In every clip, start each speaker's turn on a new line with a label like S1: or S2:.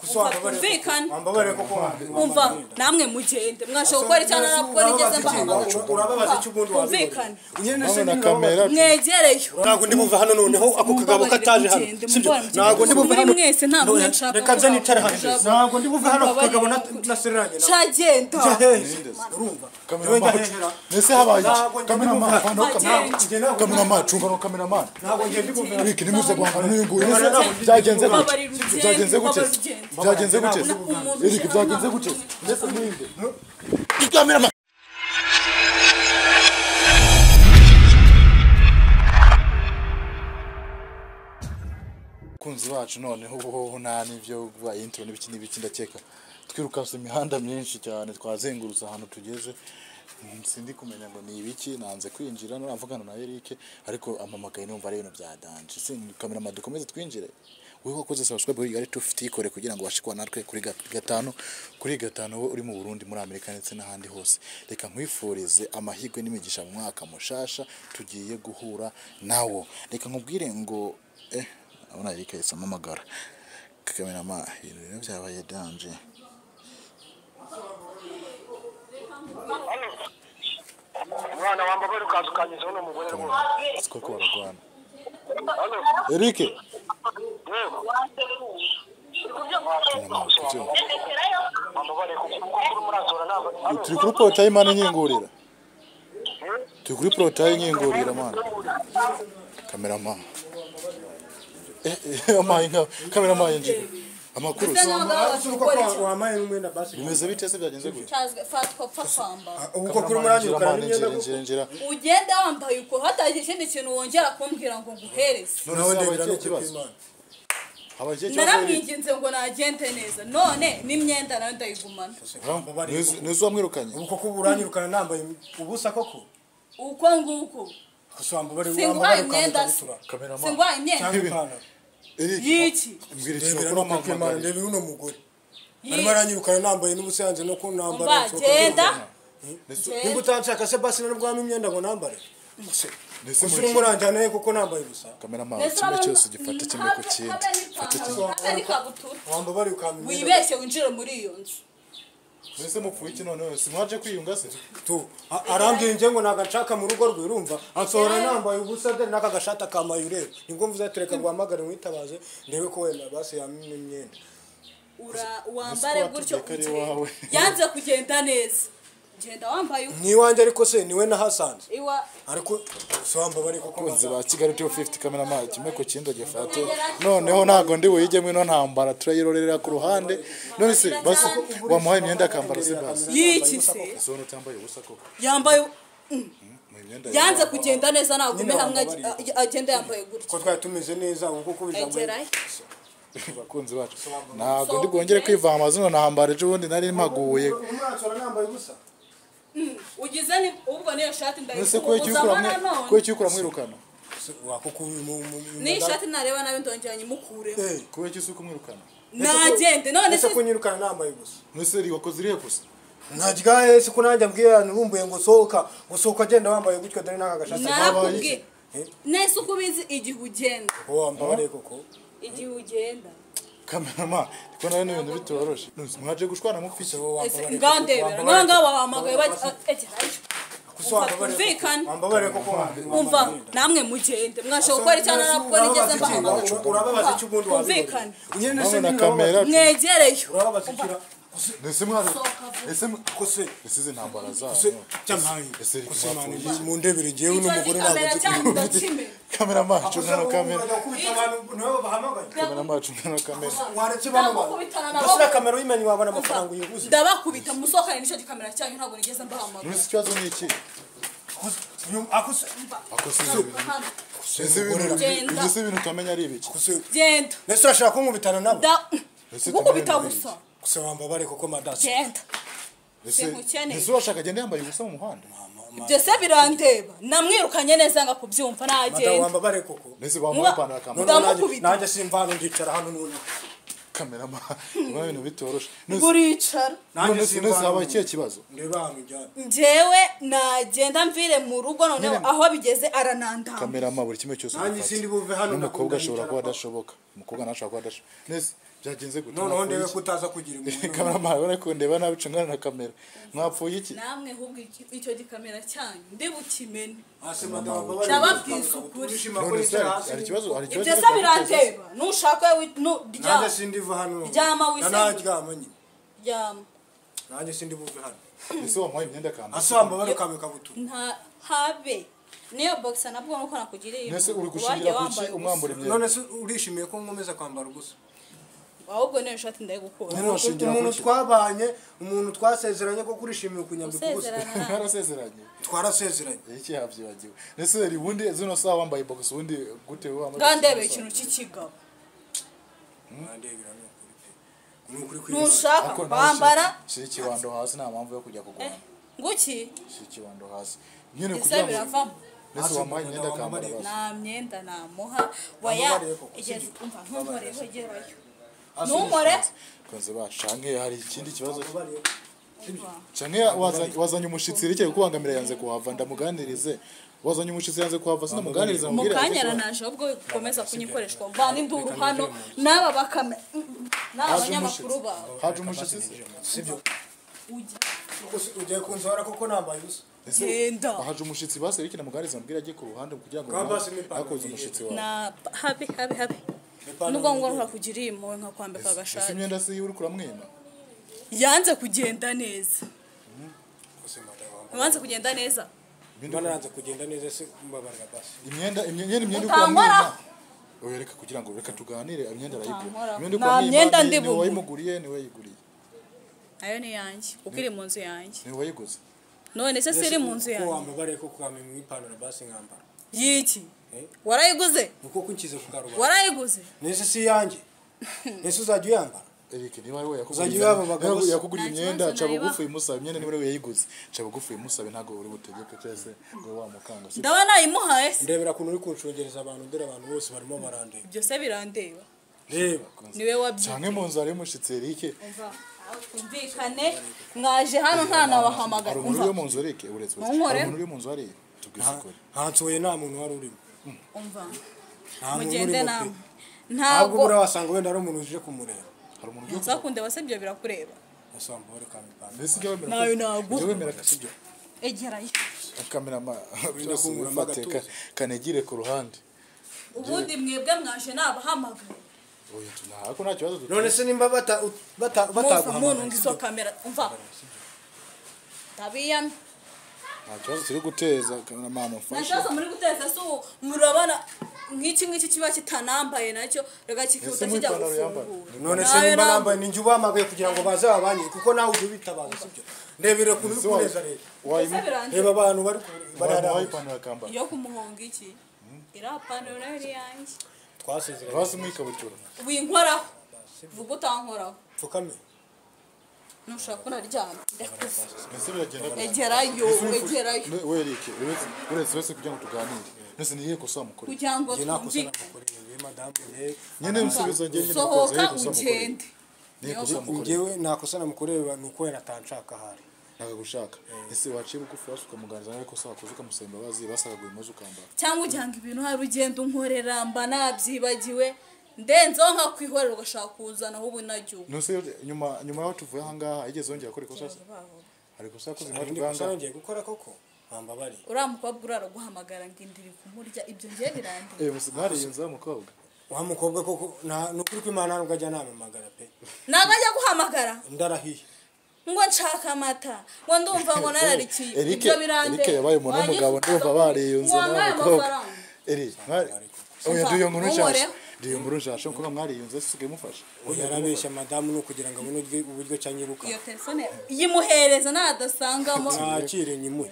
S1: kumvikana umva namwe mugende mwashaka gukora cyane nakora igeze mpahamagara
S2: urababaza icyo ubundi
S1: kumvikana
S3: na kamera
S1: mwegereyo
S2: ntago ndi buva hano noneho ako kagabo kataje hano sibyo ntago ndi buva hano
S1: mwese nta muntu nshaka
S2: reka nze nicara hano ntago ndi buva hano ako kagabo naseranye
S1: cyagenda
S2: urumva
S3: nese habaye kamera chunga no kamera man
S2: ntago ngiye ndi buva
S3: wiki nimuze guhangana n'uyu nguyu byagenze gute byagenze gute Eric byagenze gute nese mwinde kamera man kunzi bacu noneho nta n'ibyo gwa intro n'ibiki ndakeka twirukase imihanda myinshi cyane twazengurutse ahantu tugeze sindi kumenya ngo ni ibiki nanze kwinjira no avugana na Eric ariko amamagaye numva ari ibintu bya danje kamera madukomeze twinjire wewe wakoze subscribe kuri Tufite ikore kugira ngo washikwa natwe kuri gatano we uri mu Burundi muri Amerika ndetse n'ahandi hose reka nkwifurize amahirwe n'imigisha mu mwaka mushasha tugiye guhura nawo reka nkubwire ngo abona Eric yasamamagara kamera ma ibintu byabaye danje
S2: mwana wambabere ukazukanyije uno mugore rwose
S3: siko ko baragwana Eric turi kuri portail imana nyingurira turi kuri portail nyingurira mana cameraman kamera mayinje amakuru
S2: wamaye n'umwenda basi
S3: bimeze bitese byagenze gute
S1: cyazwe fatwa pfamba
S2: uko kuri muranyuka
S3: n'imyenda
S1: ugenda wambaye uko hataje ikindi kintu wongera kumbwira ngo nguhereze
S3: noneho ndebira n'ikibazo
S1: naramwinginze ngo nagende neza none n'imyenda nayo ndayigumana
S3: nizo wamwirukanye
S2: uko kuburanyurukana nambaye ubusa koko
S1: uko nguko
S2: kusamba bari
S1: singwaye imyenda singwaye imyenda yiki
S3: mbwira cyo kuri amagana
S2: ndebe uno mugore arimo aranyirukana nambaye n'ubusanze no kunambara
S1: bagenda
S2: nimba utanshaka se basi n'ubwami imyenda ngo nambare nese muranjana kuko nambaye gusa
S3: kamera ma kimwe cyose gifata kimwe ku kindi fata kimwe
S2: wamba bari ukamenya
S1: wibeshye winjira muri iyo nzu
S3: nese mupfuye iki none simwaje kwiyunga se
S2: tu arambye ngo nagashaka mu rugo rwe urumva ansohora nambaye ubusa dore nakagashata kamaye ureba nibwo mvuze atereka guhamagara mwitabaze ndebe ko wenda basi yamye imyenda
S1: wambare gutyo yanze kugenda neza genda wambaye
S2: ni wanje ariko se niwe nahasanze
S1: iwa
S2: ariko so wamba bari
S3: kukunze ba Kigali 250 camera ma kimwe ko kindo gifate noneho nago ndi wiyijemwe no ntambara turayirorera ku ruhande none se basi wamuhaye imyenda akambara se basi
S1: yiki se
S3: so no tambaye ubusa koko
S1: yambaye yanze kugenda neza nagume hamwe agenda yambaye gutyo
S2: ko twatumeze neza uko kubijambo
S3: bakunzi bacu nago ndi bwongere kwivama zino ntambara ejo bundi nari mpaguye
S2: umwatsora nambaye ubusa
S1: ugize ni ubwo niyo shati
S3: ndayikuza ko cyukura mwirukana
S2: wako
S1: ni shati nareba nayo ndongeranye mukure
S3: ko cyusuko mwirukana
S1: nagende none
S2: se kunyirukana nambaye gusa
S3: nese ri wakoze irihe gusa
S2: najyaye se kunanja mbwiye nurumbuye ngo sohoka agenda wambaye gutyo dore nakagashata
S1: nakubwiye nese ukubizi igihe ugenda
S2: wambaye koko
S1: igihe ugenda
S3: kamerama ko nayo n'ibintu bitoroshe mwaje gushwana mufise
S1: ngandebera nganga wahamagaye kumvikana umva namwe mugende mwashaka gukora cyane nakora igeze mpahamagara
S2: urababaza icyo ubundi
S1: kumvikana
S3: na kamera
S1: mwegereyo
S2: urababaza
S3: nese mwana kose nese ntambara za
S2: cyamaye mu ndebere giye n'umugore
S1: ntabwo
S3: kamera macu no kamera kamera macu no kamera
S2: waretse bano basira kamera yimenye wabona amafaranga uyiguze
S1: ndabakubita musokane nico gikamera cyanyu ntabwo nigeze mbahamagara
S3: nese kibazo ni iki
S2: akose
S3: nese ibintu utamenya ari ibiki
S1: genda
S2: nese urashaka kunkubitana nabo
S1: gukubita gusa
S2: gusa wambabare koko madasi
S1: genda
S3: nese urashaka agenda yambaye ubusa mu muhanda
S1: byose birandeba namwirukanye neza nga kubyumva nagenda
S2: wambabare koko
S3: nese bamuha ipantaro kamera
S2: nanjye simvano ndicara hano none
S3: kamera ma ibintu bitoroshe
S1: buricara
S3: nese haba ikihe kibazo
S1: njyewe nagenda mvire mu rugo noneho aho bigeze aranandamba
S3: kamera ma buri kimwe cyose
S2: nanjye sindi buve hano
S3: n'umukobwa ashobora kuba adashoboka umukobwa nashobora kuba adashoboka nese byagenze gute
S2: noneho ndebe kutaza kugira umuntu
S3: kamera mahoro ko ndeba nabica ngana na kamera mwapfuye iki
S1: namwe ahubwo icyo gikamera cyanyu ndi bukimene
S2: hasi madama baba
S1: cyababwiza ukuri
S3: hari ikibazo
S1: ibyo se biranteba nushaka
S2: nanjye sindi va hano
S1: ryama wisenge
S2: naryama nyine
S1: ryama
S2: nanjye sindi buve hano
S3: ese wamuhaye imyenda kamba
S2: asamba bari kameka butu
S1: nta habe niyo boxer nabwo nuko nakugiriye
S3: nese uri gushingira kuki umwambura imyenda
S2: none se urishimiye ko nkomeza kwambara ubusa
S1: ahubwo niyo shati ndayigukora
S2: umuntu twabanye umuntu twasezeranye ko kurishimiye kunyambika ubusa
S3: twarasezeranye
S2: twarasezeranye
S3: iki yabyibagiwe nese eri bundi zino sawa wambaye box ubundi gute wambaye
S1: ngandebe ikintu cy'ikigabo
S2: mwandebera n'ukuri
S1: nushaka kwambara
S3: shiki wando hasi nta mpamvu yo kujya kugwana
S1: nguki
S3: shiki wando hasi nyine
S1: ese
S3: kugira ngo
S1: biravamo
S3: nese wamuhaye imyenda kambara basi
S1: nta myenda namuha waya igeze umva ntunkoreho gerayo ntumore
S3: koze bashange hari ikindi kibazo canke wazanye umushitsi rike kubangamira yanze kuhava ndamuganirize wazanye umushitsi yanze kuhava sinamuganiriza mubwira
S1: mukanyara naje ubwo gukomeza kunyikoreshwa mvana induru hano n'aba bakame n'abanyamakuru bawe
S3: haje umushitsi
S2: sibyo ujye kunzora koko nambaye ubusa
S1: genda
S3: haje umushitsi base rike namuganiriza mubwira agiye ku ruhande kugira ngo akoze umushitsi wawe
S1: na habe nubwo ngo nkakugiriye impuhwe nkakwambika agashati
S3: ese imyenda se uri kuramwema
S1: yanze kugenda neza yanze kugenda neza
S2: mbona yanze kugenda neza se mbabarira basi
S3: imyenda kuramwema oya reka kugira ngo reka tuganire imyenda arayigura
S1: myenda ndi
S3: bubu wayimuguriye ni wayiguriye
S1: ayo ni yanjye ukiri mu nzu yanjye
S3: ni wayiguze
S1: none se siri mu nzu yanjye
S2: ko wambabare ko kwame mu ipantaro basi nkambara
S1: yiki warayiguze
S2: nuko kunkize ku karubanda
S1: warayiguze
S2: nese si yanjye nese uzajya uyambara
S3: Eric niba ari we yakuguriye imyenda ca bugufi imusaba imyenda niba ari we yayiguze ca bugufi imusaba ntago uri butegeke cyese ngo wamukanga
S1: ndabona imuhaye
S2: ndebera kuntu uri kunshongereza abantu ndere abantu bose barimo barandeba
S1: ibyo se birandeba
S2: reba
S1: niwe wabyiye
S3: canke mu nzu ari mushitsi Eric
S1: twumvikane mwaje hano nta nabahamagara
S3: umva uri mu nzu Eric uretse uri mu nzu ari tugizikore
S2: hansoye nta muntu wari urimo
S1: umva
S2: mugende
S1: namwe
S2: ntabwo bura wasanga wenda ari umuntu uje kumureba
S3: hari umuntu uje
S1: zakunde wasebye birakureba
S2: asamba bore kamipanda
S3: mbese ibyo wemera
S1: nayo nago
S3: ibyo wemera kasibyo
S1: egerayo
S3: kamera byose bifateka kanegire ku ruhande
S1: ubundi mwebwe mwaje nabahamagara
S3: oya tunako nta kibazo
S2: none se nimba bataguhamagara
S1: umuntu ngiso kamera umva tabiyam
S3: nta kibazo turi guteza kamera mama mfasha
S1: nacaza muri guteza so murabana nk'iki kiba kitanambaye nacyo rega kikihuta kijya gufungura
S2: none se nimba nambaye ninjye ubamagaye kugira ngo baze babanye kuko nawe ujye ubitabaza sibyo ndebere kuri kuneza rero reba abantu bari
S3: ipantaro kamba
S1: yo kumuhonga iki irapantaro nayo iri yanjye
S2: twasezeranye
S3: basi mu ikabutura
S1: winkoraho vuga utankoraho
S2: pfukame
S1: nushaka unaryama
S3: ese biragenda
S1: egerayo
S3: we Eric uretse kugira ngo tuganire nese niye kosa mukuru
S1: kugira ngo twumvikane
S2: nyine
S3: musubiza ngenge
S1: sohoka ugende
S2: ngewe nakosa namukorera nuko yaratanshaka hari
S3: nakagushaka ese wacira ugufu wasukamuganza ariko sawa kuzuka musemba bazi basagaguye impuzu ukambara
S1: cyangwa ujyanga ibintu hari ugenda unkorera mba nabyibagiwe ndenzo nka kwihorera ugashaka kuzana aho ubunagiwe
S3: nose nyuma yaho tuvuye aha ngaha igeze yongera gukora ikosa ariko sakoze
S2: ndi gusanga gukora koko mpamba bari
S1: uriya mukobwa urara guhamagara ngo indiri kumurya ibyo ngiye birangiye
S3: musimari yunza umukobwa
S2: wa mukobwa koko nukuri ko Imana ntabwo ajya namamagara pe
S1: ntabwo ajya guhamagara
S2: ndarahiye
S1: ngo nshaka amata ngo ndumva ngo nararikiye
S3: ibyo birande Eric yabaye umuntu w'umugabo ndumva bariyunze n'umukobwa Eric oya duyo nkuru nshasha ndiyo nkuru nshasha kuko mwariyunze sike mufasha
S2: yarabeshya madamu no kugira ngo abone uburyo cyanyiruka
S1: iyo telefone yimuhereza nadasangamo
S2: nakire nyimuhe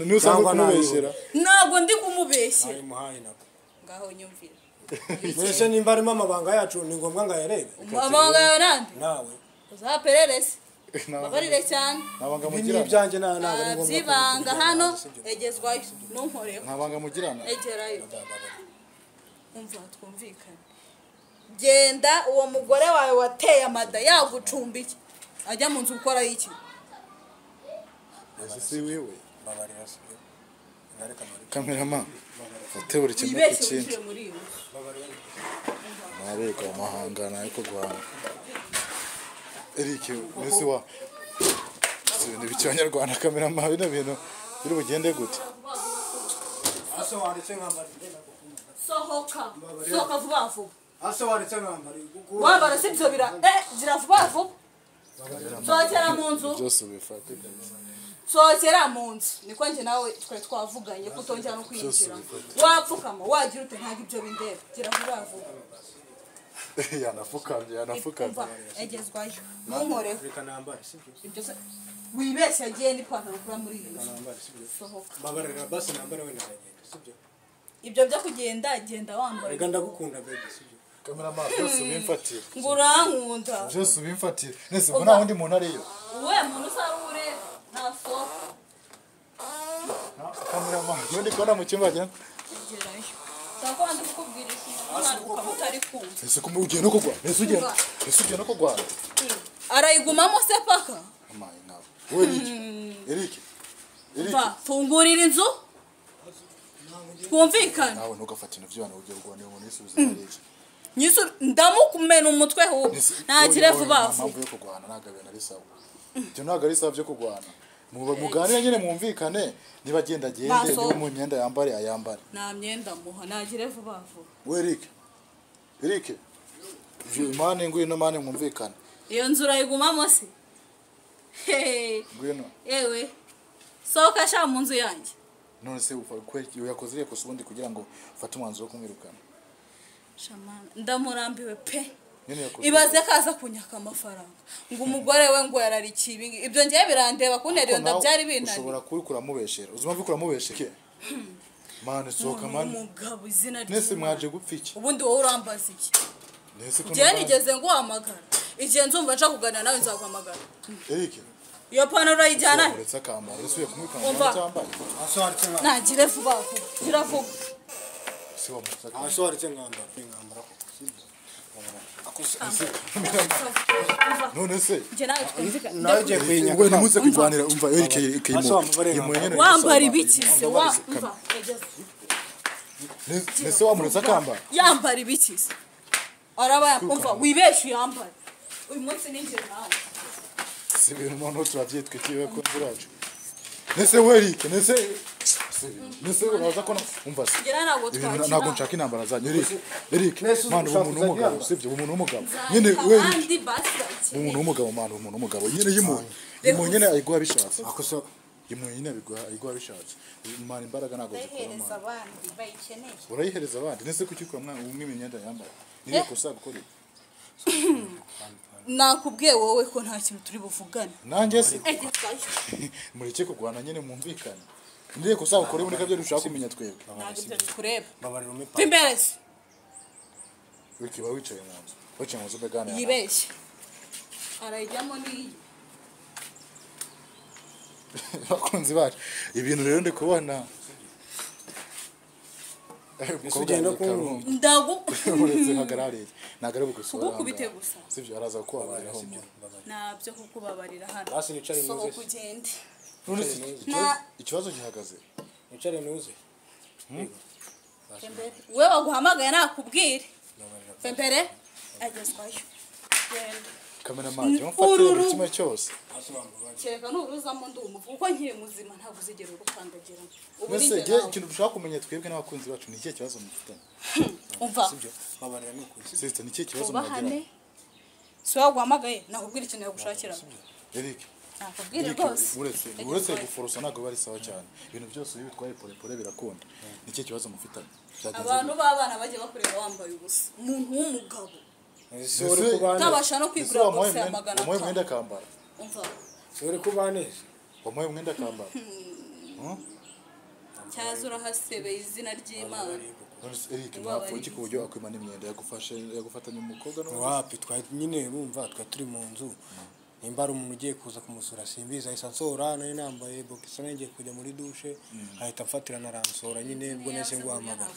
S3: ni usanga kumubeshyera
S1: ntabwo ndi kumubeshyera
S2: muhaye nako
S1: ngaho nyumvira
S2: mwese nimba arimo amabanga yacu ni ngombwa ngo ayarebe
S1: amabanga yawe nande
S2: nawe
S1: uzapererese babarire cyane
S3: nabanga mugirana
S2: ibyanjye ntabwo ari ngombwa
S1: byibanga hano egezwayo ntunkoreho
S3: nabanga mugirana
S1: egerayo umva twumvikane genda uwo mugore wawe wateye amada yagucumbike ajya mu nzu gukora iki
S3: ese si wewe
S2: babarira sibyo
S3: kamerama fate buri kimwe ikindi abego amahangana ariko guhana Eric mwese wa ibintu by'abanyarwanda kamera ma bino bintu biri bugende gute
S2: Aso waretse nkambara
S1: sohoka vuba vuba
S2: Aso waretse nkambara
S1: wambara sibyo bira gira vuba vuba sohokera mu nzu
S3: byose bifate
S1: sohokera mu nzu niko njye nawe twari twavuganye ko utongera no kwinjira wapfukama wagira ute ntabwo ibyo bindeba gira vuba vuba
S3: yanafukamye
S1: egezwayo ntunkoreho
S2: reka nambare sibyo
S1: ibyo se wibeshye agiye n'ipantaro kura muri iyi nzu
S2: nambare sibyo
S1: sohoka
S2: babarira basi nambare we nagenda sibyo
S1: ibyo byo kugenda genda wambara
S2: reka ndagukunda baby sibyo
S3: kamera ma byose ubimfatira
S1: ngo urankunda
S3: byose ubimfatira nese ubwo nta wundi muntu ariyo
S1: we muntu usarure nta sohoka
S3: kamera ma ndi kubona mu cyumba cyane
S1: gerayo ndakora ndi kukubwira ikintu ukaba utari kumva
S3: ese ko ugiye no kugwa ese ugiye no kugwa
S1: arayigumamo se paka
S3: amaye nawe we Eric
S1: va fungurira inzu twumvikane
S3: nawe ntugafate ibintu by'abantu ugiye kugwa niyo umuntu yisubiza neza
S1: nyisu ndamukumena umutwe ahubwo ntakire vuba vuba
S3: mpamvu yo kugwana ntabwo abena ari sawa ibyo ntabwo ari sawa byo kugwana muganire nyine mwumvikane niba agenda agende niba mu myenda yambare ayambare
S1: nta myenda muha nagire vuba vuba
S3: we Eric mane ngwino mane mwumvikane
S1: iyo nzu urayigumamo se
S3: ngwino
S1: yewe sohoka sha mu nzu yanjye
S3: none se yakoze iriya kosa ubundi kugira ngo ufate umwanzuro wo kumwirukana
S1: shamana ndamurambiwe pe
S3: nyine yakoze
S1: ibaze kaza kunyaka amafaranga ngo umugore we ngo yararikiye ibi ibyo ngiye birandeba kuntera nda byari binani
S3: ushobora kubikura mubeshera uzuma bikura mubesheke mane sohoka mane
S1: umugabo izina
S3: nese mwaje gupfa iki
S1: ubundi wowe urambaza iki
S3: nese ko
S1: njye nigeze nguhamagara igihe nzumva nshaka kuganira nawe nzaguhamagara
S3: Eric
S1: iyo pantaro urayijyana he
S3: uretse akambara ese uye kumwikanga cyambaye
S2: Aso waretse nkambara
S1: nagire vuba vuba gira vuba
S3: si wa musaka
S2: Aso waretse nkambara sibyo
S3: none se
S1: njye nawe twumvikane
S2: nawe ugiye kuyinyaka
S3: ubwo nimuze kwirwanira umva Eric kayimo
S1: wambara ibikise wamva
S3: nese wamuretse akambara
S1: yambara ibikise araba yakumva wibeshye yambara uyu munsi ninjye nawe
S3: si ibintu umuntu turabyitwikiwe ko nziracu nese we Eric nese uraza ko umva se
S1: ngira ntabwo twakira
S3: ntabwo nshaka intambara zanyu Eric mwana umuntu w'umugabo sibyo umuntu w'umugabo nyine we Eric
S1: kandi basi
S3: umuntu w'umugabo mwana umuntu w'umugabo nyine yimu nyine ayiguha bishatse
S2: akoso
S3: yimu nyine ayiguha bishatse mwana imbaraga ntabwo zikora
S1: bayihereza abandi bayikeneye
S3: urayihereza abandi nese kucyukura mwana umwe imyenda yambaye niyo kosa gukora
S1: nakubwiye wowe ko nta kintu turi buvugane
S3: nanjye se mureke kugwana nyine mwumvikane ndiye kosa gukora iboneka byo dushaka kumenya twebwe
S1: ntabwo ibyo bikureba
S2: babarira umipa
S1: pimbere se
S3: wikiba wicaye mu nzu begana
S1: yibeshye arayijyamo n'iyi
S3: bakunzi bacu ibintu rero ndi kubona
S2: ugenda kumva
S3: uretse hagarariye ntabwo ari bugusura
S1: kugukubite gusa
S3: sibyo araza kubabariraho mu
S1: ntabyo kukubabarira hano
S2: basi nicare
S1: sohoka
S2: nuze
S1: ugende
S3: none se ikibazo gihagaze
S2: nicare nuze
S1: we waguhamagaye nakubwire pembere agezwayo genda
S3: kameramani mfatire buri kimwe cyose
S1: kereka nuruzamo ndumuva kuko nkiri muzima ntabwo uzigera urukandagira
S3: mbese igihe ikintu dushaka kumenya twebwe n'abakunzi bacu ni ikihe kibazo mufitanye
S1: umva
S2: sibyo babarira n'ukuri
S3: sisita ni ikihe kibazo
S1: ubahane
S3: mwagiranye
S1: si waguhamagaye nakubwira ikintu yagushakira
S3: Eric
S1: nakubwire rwose
S3: uretse guforosa ntabwo bari sawa cyane ibintu byose iyo bitwaye polepole birakunda ni ikihe kibazo mufitanye
S1: abantu b'abana bajya bakureba wambaye ubusa umuntu w'umugabo ntabasha no kwigura bose ya magana
S3: wamuhaye umwenda akambara
S1: umva
S2: uri kubaneza
S3: wamuhaye umwenda akambara
S1: cyaza urahasebeye izina ry'Imana
S3: Eric mwapfuye iki ku buryo akwima n'imyenda yagufatanya umukobwa
S2: wapi twari nyine urumva twari turi mu nzu nimba ari umuntu ugiye kuza kumusura simbiza ahita ansora nari nambaye bokisa ngiye kujya muri dushe ahita amfatirana aransora nyine ubwo nese nguhamagara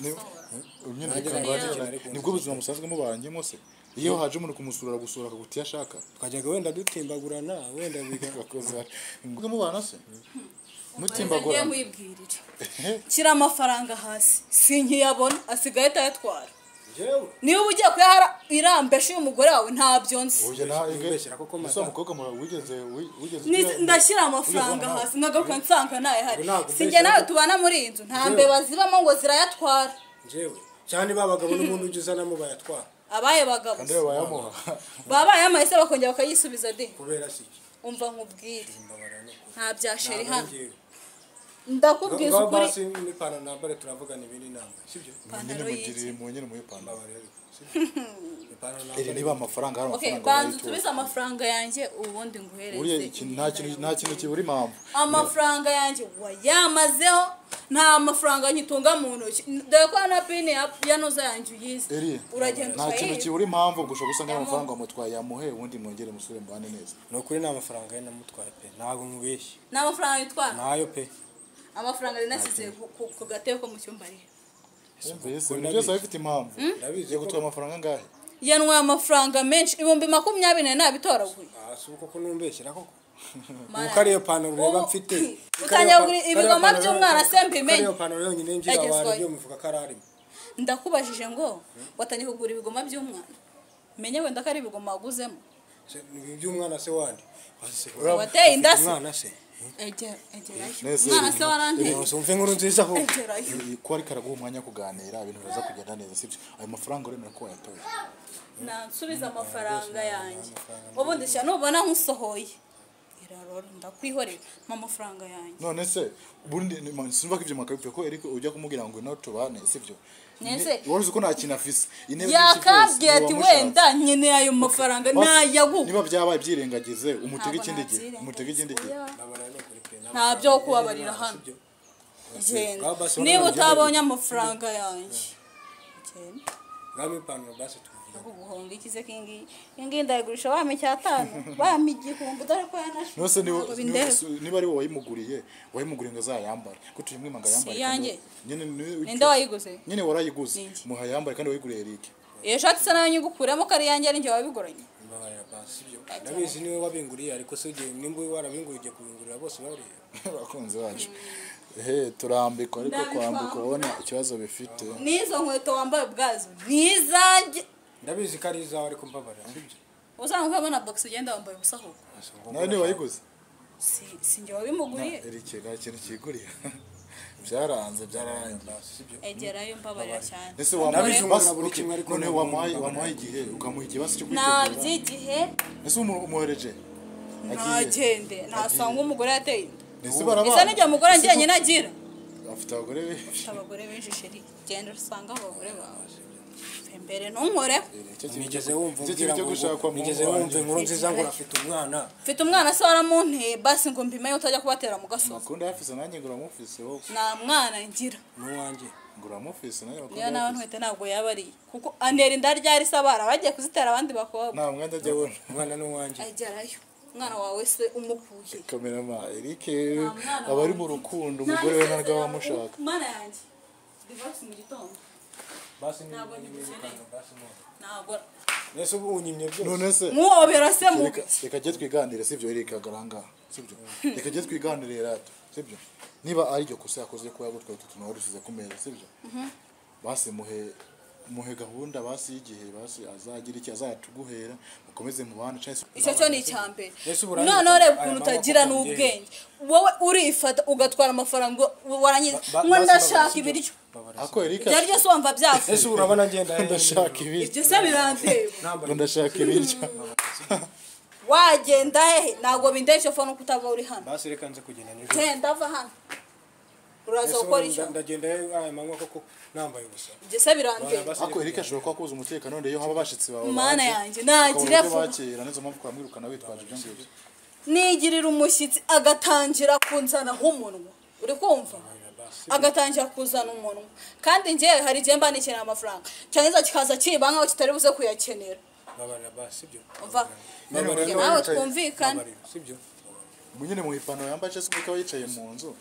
S3: nibwo buzima musanzwe mubanyemo se iyo haje umuntu kumusura gusura akagutiya ashaka
S2: twajyaga wenda dutimbagurana wenda
S3: bigakoze ngo mubana se
S1: mutimbagurana mwibwirire kira amafaranga hasi sinkiyabona asigaye atayatwara
S2: Jewe
S1: niba ugiye kuyahara irambesha y'umugore wawe ntabyo nzi
S3: uje na
S2: Ubeshyira koko mata.
S3: Ese umukobwa mu wigeze
S1: ndashyira amafaranga hasi nkagaruka nsanga nayo hari
S2: Ntabwo
S1: sinjye
S2: mbeshyira
S1: nawe
S2: ko-
S1: tubana muri iyi nzu nta mbeba zibamo ngo zirayatwara
S2: Jewe cyane babagabo n'umuntu ujuzanamo bayatwara.
S1: abaye bagabo
S3: kandi bayamuha
S1: babaye amahise bakongera bakayisubiza de
S2: Kubera siki.
S1: umva nkubwire
S2: Mbabara no.
S1: nta bya sheri hano
S2: Njyewe.
S1: ndakubwiza
S2: Ngaho
S1: ukuri
S2: basi n'ipantaro nambare turavugana ibindi nama. Sibyo?
S3: nyine mugirire mu nyine mu ipantaro
S2: Mbabara ariko. Sibyo? Ipantaro
S3: iri
S2: nambare.
S3: niba amafaranga hari
S1: okay
S3: amafaranga
S1: banza
S3: wayituye.
S1: utubize amafaranga yanjye ubundi
S3: Uriya
S1: nguhereze
S3: ikintu nta kintu kibura impamvu
S1: amafaranga yanjye wayamazeho nta mafaranga nyitunga mu ntoki dore ko na pini yanoza yanjye uyize
S3: Eri
S1: uragenda
S3: nta kintu
S1: ukayiba
S3: kibura impamvu gusa gusanga amafaranga wamutwaye yamuhe ubundi mwongere musubire mbane neza
S2: Ni ukuri nta mafaranga ye namutwaye pe. Ntabwo nkubeshye.
S1: ni amafaranga yitwara
S2: Nayo pe.
S1: amafaranga ari nasize ku gatebe ko mu cyumba ari
S3: mbese ibintu byose bifite impamvu
S2: Ndabizi
S3: yo gutwara amafaranga angahe
S1: yanwaye amafaranga menshi 20,000 nabitoraguye
S2: si uko ko numbeshyira koko.
S1: Mana.
S2: Uko ariyo pantaro ureba mfite.
S1: utangiye kugura ibigoma by'umwana se mbimenye
S2: Ariyo pantaro yonyine ngira
S1: Yagezweho.
S2: wari byo mufuka kararimo.
S1: ndakubajije ngo watangiye kugura ibigoma by'umwana menye wenda ko ari ibigoma waguzemo
S2: By'umwana se wandi.
S1: wateye inda se
S2: Umwana se.
S1: egera
S3: Nese,
S1: umwana se waranteye
S2: Umve inkuru nziza ho.
S1: egerayo
S3: ko ariko araguha umwanya wo kuganira ibintu biraza kugenda neza sibyo ayo mafaranga uremera ko wayatoye
S1: nansubiza amafaranga yanjye ubundi sha nubona nkusohoye irarora ndakwihorera mu mafaranga yanjye
S3: none se bundi simva ko ibyo makabipfe ko Eric ujya kumubwira ngo no tubane sibyo
S1: Nese.
S3: wari uzi ko nta kintu afise intebe
S1: yakabwiye ati wenda nkeneye ayo mafaranga nayaguha
S3: niba byabaye byirengagize umutege
S1: Ntabwo
S3: ikindi gihe
S1: nabyirengagiza.
S3: umutege ikindi gihe
S1: Oya.
S2: Nabara no kuri pe.
S1: nta byo kubabarira hano genda niba utabonye amafaranga yanjye genda
S2: Ngami ipantaro basi tuvugira.
S1: guhonga ikize kingi ndayigurisha wame cyatanu wame igihumbi dore ko yanashe
S3: nose
S1: Ntabwo bindeba.
S3: niba ari wowe wayimuguriye ngo azayambare ko tuyimwima ngo ayambare
S1: Si yanjye.
S3: nyine
S1: ninde wayiguze
S3: nyine warayiguze
S1: Ninjye.
S3: muha yambare kandi wayiguriye Eric
S1: iyo shati se nayo nyigukuramo ko ari yanjye ari njye wabiguranye
S2: Mbabara basi byo. Ndabizi niwe wabinguriye ariko se ugiye nimba warabinguriye ugiye kubingurira bose bariye.
S3: abakunzi bacu turambikwa ariko kwambikwa ubona ikibazo bifite
S1: n'izo nkweto wambaye ubwazo n'izanjye
S2: Ndabizi ko ari izawe ariko mbabara sibyo.
S1: usanga ukabona box ugenda wambaye ubusa ahubwo
S3: nawe niba wayiguze
S1: si njye wabimuguriye
S3: Eric nta kintu kiguriye byaranze
S2: Sibyo.
S1: egerayo mbabarira cyane
S3: ese
S2: Ndabizi
S3: wamuha
S2: umuntu buri kimwe ariko
S3: none wamuhaye igihe ukamuha ikibazo cyo
S1: nta
S3: kwitegura
S1: by'igihe
S3: ese umuhereje
S1: ntagende ntasanga umugore yateye inda
S3: ese
S1: bisa
S3: barabana
S1: n'igihe umugore njyenyine nagira
S3: afite abagore benshi
S1: abagore benshi sheri genda usanga abagore bawe mbere ntunkoreho
S2: Nigeze wumva
S3: Icyo
S2: umbwira
S3: kintu cyo
S2: ngo
S3: gushakwa mu
S2: nigeze
S3: ngo
S2: wumva inkuru
S1: wanjye.
S2: nziza ngo urafite umwana.
S1: mfite umwana se waramunteye basi ngo mbimenye utajya kubatera mu gasozi
S3: makunda yafise nanjye ngo uramufise wowe
S1: nta mwana ngira
S2: N'uwanjye.
S3: ngo uramufise nanjye
S1: niyo
S3: makunda
S1: nawe
S3: yafise
S1: ntwite ntabwo yaba ari kuko antera inda ryari se abara bagiye kuzitera abandi bakobwa
S3: nta mwenda ajya abona
S2: Umwana n'uwanjye.
S1: agerayo umwana wawe se umukuye
S3: kamerama Eric aba ari mu rukundo umugore we ntabwo aba amushaka
S1: mana yanjye divorce mu gitondo
S2: Basi
S1: Ntabwo ngikeneye. ntabwo
S2: Nese ubu unyimye byose.
S3: none se
S1: muhobera se mu
S3: reka jye twiganire sibyo Eric agaranga sibyo reka jye twiganire rero sibyo niba ari ryo kosa yakoze ko yagutwaye utu tuntu warusize ku meza sibyo basi muhe gahunda basi y'igihe basi azagira iki azayatuguhera mukomeze mu bana cyangwa
S1: icyo cyo ni icyambere
S2: Yesu uburangiza
S1: noneho reba
S2: aya
S1: ukuntu
S2: maboko
S1: utagira
S2: ku
S1: n'ubwenge wowe urifata ugatwara amafaranga warangiza
S2: Ba-
S1: ngo
S2: basi
S1: ndashaka
S2: babasibyo.
S1: ibiryo
S3: ako Eric
S1: ibyo aryo se wumva byavuye
S2: Ese urabona ngenda
S3: ndashaka ibiryo
S1: ibyo se biranteye
S3: ngo ndashaka ibiryo
S1: wagenda hehe ntabwo bindeye icyo fone uko utava uri hano
S2: Basi reka nze kugenda nijoro.
S1: genda ava hano uraza gukora icyo
S2: Ndagenda aya manywa koko nambaye ubusa.
S1: ibyo se biranteye
S3: ako Eric ashobora kuba akuza umutekano wenda iyo haba abashitsi bawe
S1: mana yanjye nagire vuba
S3: bakira nizo mpamvu kwamwirukana witwaje ibyo ngibyo
S1: nigirira umushyitsi agatangira kunzanaho umunwa uri kumva agatangira kuzana umunwa kandi njyewe hari igihe mba nikenera amafaranga cyangiza kikaza kiba nkaho kitari buze kuyakenera
S2: Babara basi byo.
S1: umva
S2: Babarira
S1: nawe twumvikane
S2: sibyo.
S3: nyine mu ipantaro yambaye cyangwa se umukaba yicaye mu nzu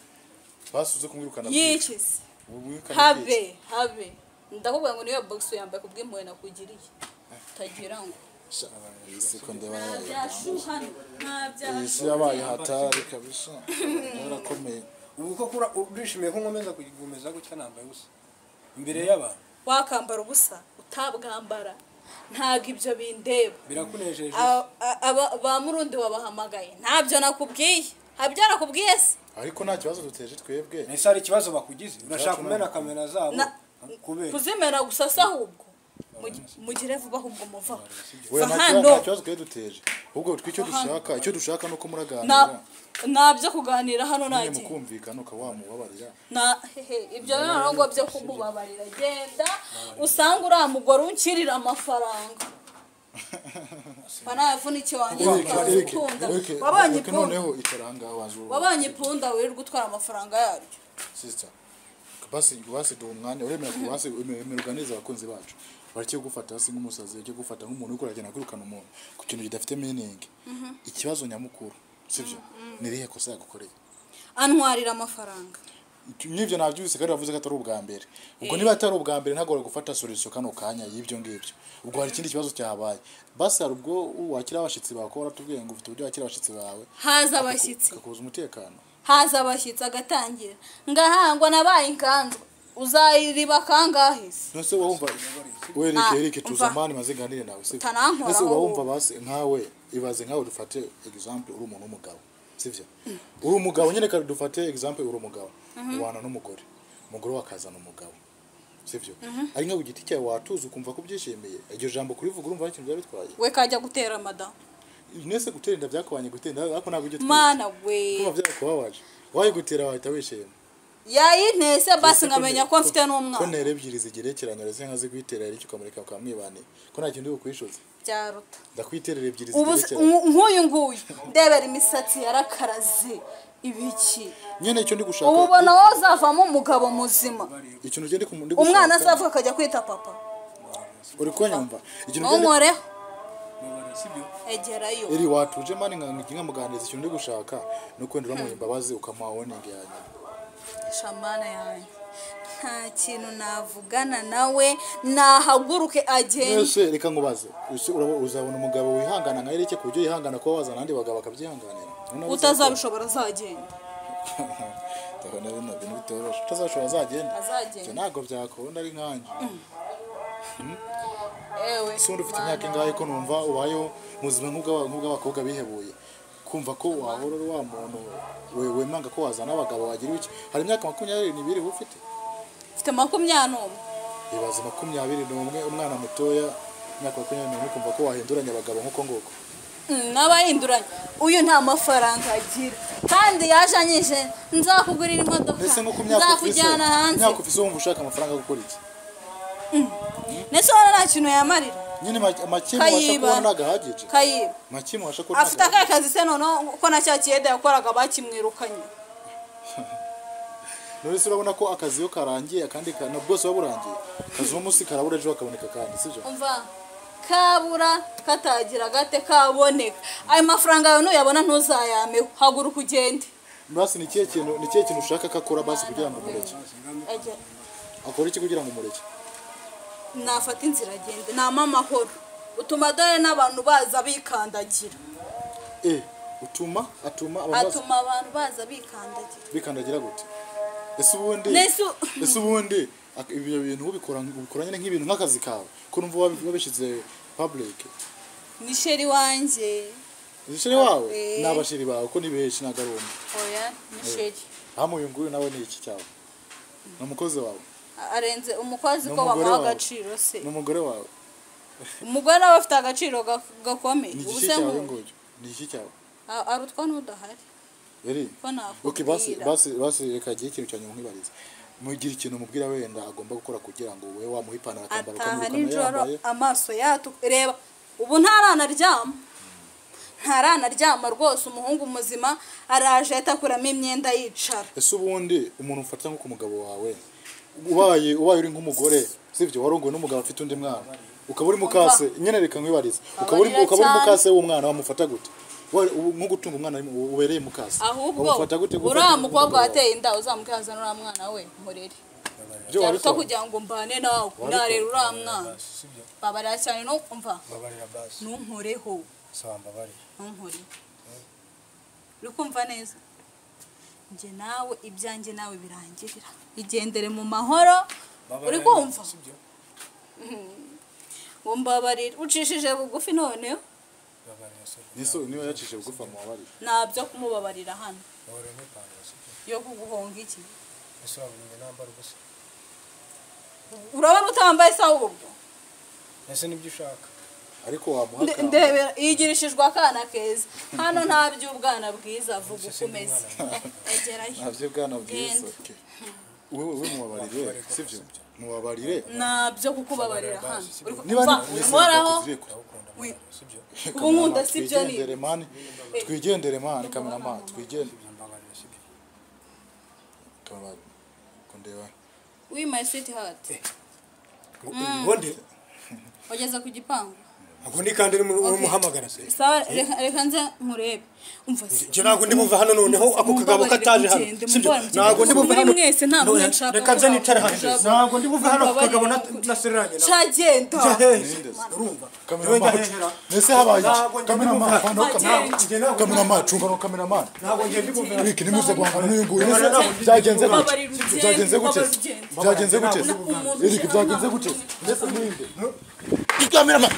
S3: basuze kumwirukana
S1: yikize
S3: Wumvikane
S1: habe ndakubwira ngo niyo box yambaye kubw'impuhwe nakugiriye utagira ngo
S3: siko ndeba
S1: byashuhana nta
S3: isi yabaye hatari kabisa yarakomeye
S2: Ubu koko urishimiye ko nkomeza kugumeza gutya nambaye ubusa. Imbere y'abantu.
S1: wakambara ubusa utabwambara ntabwo ibyo bindeba
S2: birakunejeje
S1: ba murundi wabahamagaye ntabyo nakubwiye habyo nakubwiye se
S3: ariko nta kibazo duteje twebwe
S2: ese hari ikibazo bakugize urashaka kumena kamera zabo kubera
S1: kuzimera gusa se ahubwo mugire vuba ahubwo muvaho
S3: we nta kibazo twe duteje ahubwo icyo dushaka nuko muraganira
S1: nabyo kuganira hano
S3: nagiye mukumvikana ukawamubabarira
S1: ibyo ntabwo byo kumubabarira genda usanga uramugora unkirira amafaranga banayavunike wanjye wabanye ipunda
S3: noneho itaranga wazo
S1: wabanye ipunda wirirwa utwara amafaranga yaryo
S3: sister basi duha umwanya uremera kubasemerganiza abakunzi bacu barakiye gufata hasi nk'umusazi cyo gufata nk'umuntu uko uragenda kwirukana umuntu ku kintu kidafite meaning ikibazo nyamukuru sivyo nirihe kosa yagukoreye
S1: antwarira amafaranga
S3: nivyo navyuse kandi bavuze ko atari ubwa mbere ubwo niba atari ubwa mbere ntagora gufata solution kano kanya y'ibyo ngibyo ubwo hari ikindi kibazo cyahabaye basi hari ubwo wakira abashitsi bakora tubwiye ngo ufite uburyo wakira abashitsi bawe
S1: haza abashitsi
S3: kakuza umutekano
S1: haza abashitsi agatangira ngahangwa nabaye inkanzwe uzayiriba kangahe
S3: nose wumva wereke tuzamani maziganire nawe sivyo nose wumva basi nkawe ibaze nkawe dufate example uri umuntu w'umugabo sivyo uri umugabo nyene kandi dufate example uri umugabo ubana n'umugore umugore wakazana umugabo sivyo ari nka ugiti cyawe watuza ukumva ko byishimiye iryo jambo kurivuga urumva ari ikintu byabitwaye
S1: we kajya gutera madam
S3: nese gutera byakubanye gutera ariko ntabwo ujye
S1: mana we
S3: kuba byakubabaje wayi gutera wahita wishima
S1: yayintese basi ngamenya ko mfite n'umwana
S3: ko nere ebyiri zigerekeranye reze nka zigwitera ari cyo kamurika kamwibane ko nta kintu ukwishoza
S1: byaruta
S3: ndakwiterera ebyiri
S1: zigerekeranye nk'uyu ndebera imisatsi yarakaraze ibiki
S3: nyene cyo ndi gushaka
S1: ubona wazavamo umugabo muzima
S3: ikintu gende gushaka
S1: umwana asavuka akajya kwita papa
S3: uri kwanyumva
S1: ikintu gende egerayo
S3: iri watuje mani nka muganiriza ikintu ndi gushaka no kwendera mu imbabazi ukamaho ninge yanya
S1: shamana yanjye nta kintu navugana nawe nahaguruke agende
S3: ese reka ngubaze uzabona umugabo wihangana nka Eric kujyo yihangana ko wazana andi bagabo bakabyihanganira
S1: utazabishobora azagenda
S3: tabona bino bintu bitoroshe utazashobora azagenda cyo ntago byakunda ari nkanje
S1: ewe
S3: so ndufite imyaka ingahe ko numva ubayo muzima nk'ubw'abakobwa bihebuye kumva ko wahora wa muntu wewe manga ko wazana abagabo wagira iki hari imyaka 22 ufite
S1: mfite 21
S3: ibaze 21 umwana mutoya imyaka 21 kumva ko wahinduranya abagabo nkuko ngoko
S1: n'abahinduranya uyu nta mafaranga agira kandi yajanyije nzakugurira imodoka nzakujyana hanze
S3: myaka ufise wumva ushaka amafaranga gukora iki
S1: nese wana nta kintu yamarira
S3: nyine makimo washa kubona nagahagije
S1: kayiba
S3: makimo washa kubona
S1: afite akazi se none ko nacyakiyede yakoraga bakimwirukanye
S3: none urabona ko akazi yo karangiye kandi na bwose waburangiye kazi umunsi karabura ejo bakaboneka kandi sivyo
S1: umva kabura katagira gate kaboneka ayo mafaranga yawe nuyabona ntuzayameho haguruka ugende
S3: basi nikiye kintu ushaka kakora basi kugira ngo umureke akora iki kugira ngo umureke
S1: nafata inzira agende nama amahoro utuma dore n'abantu baza bikandagira
S3: atuma
S1: abantu baza
S3: bikandagira gute ese ubundi ibyo bintu ubikoranye nk'ibintu nk'akazi kawe ko numva wabishize public
S1: ni sheri wanje
S3: ni sheri wawe n'abasheri bawe ko ni benshi nagarumwe
S1: oya ni sheri
S3: hamuye nguyu nawe ni iki cyawe n'umukozi wawe
S1: arenze umukozi ko bamuha agaciro se
S3: n'umugore wawe
S1: umugore nawe afite agaciro gakomeye
S3: ubuse nguyu ni iki cyawe
S1: arutwa n'udahari
S3: yari okay basi reka giye ikintu cyanyuma nkibariza mugira ikintu mubwira wenda agomba gukora kugira ngo wewe wamuhipana akambara
S1: ukamurukana yambaye amaso yatu reba ubu ntaranaryama rwose umuhungu muzima araje atakuramo imyenda yicara
S3: ese ubundi umuntu ufata nko ku mugabo wawe ubaye uri nk'umugore sivyo warongowe n'umugabo afite undi mwana ukaba uri mukase nyene reka nkwibariza ukaba uri mukase w'umwana wamufata gute nko gutunga umwana ubereye mukase
S1: wamufata gute uriya mukobwa wateye inda uzamukazana uriya mwana we murere byo kugira ngo mbane nawe ndarera uriya mwana babarira cyane no kumva ntunkoreho ntunkore uri kumva neza nje nawe ibyanjye nawe birangirira igendere mu mahoro uri kumva ngo mbabarire ucishije bugufi noneho
S2: babarira se
S3: niso niyo yacishe bugufa mu wabari
S1: ntabyo kumubabarira hano
S2: bahore n'ipantaro sibyo
S1: yo kuguhonga iki
S2: ese wabonye nambara ubusa
S1: urabona utambaye isaha ubwo
S2: ese nibyo ushaka
S3: ariko wamuhaka
S1: ndebera yigirishijwe akana keza hano nta by'ubwana bwiza vuga uko umeze egerayo
S3: navyo bwana bwiza wewe mubabarire sivyo mubabarire
S1: ntabyo kukubabarira hano
S3: niba
S1: umoraho
S2: sibyo
S1: ubu nkunda sibyo ni
S3: twigendere mani cameraman twigendere
S2: mbabarira sibyo
S3: kundeba
S1: we my sweetheart
S2: ngondi
S1: wageze ku gipangu
S2: ngo ndi kandi umuhamagara se
S1: sawa reka nze nkurebe umva
S2: je nago ndi buva hano noneho ako kagabo kataje hano sibyo nago ndi buva hano
S1: mwese nta muntu nshaka
S2: reka nze nicare hano nago ndi buva hano ako kagabo naseranye
S1: cyagenda
S2: urumva
S3: cameraman nese habaye cameraman cameraman chunga no cameraman
S2: nago ngiye ndi buva
S3: wiki nimuze guhangana n'uyunguye byagenze gute byagenze gute byagenze gute Eric byagenze gute ndetse ninde cameraman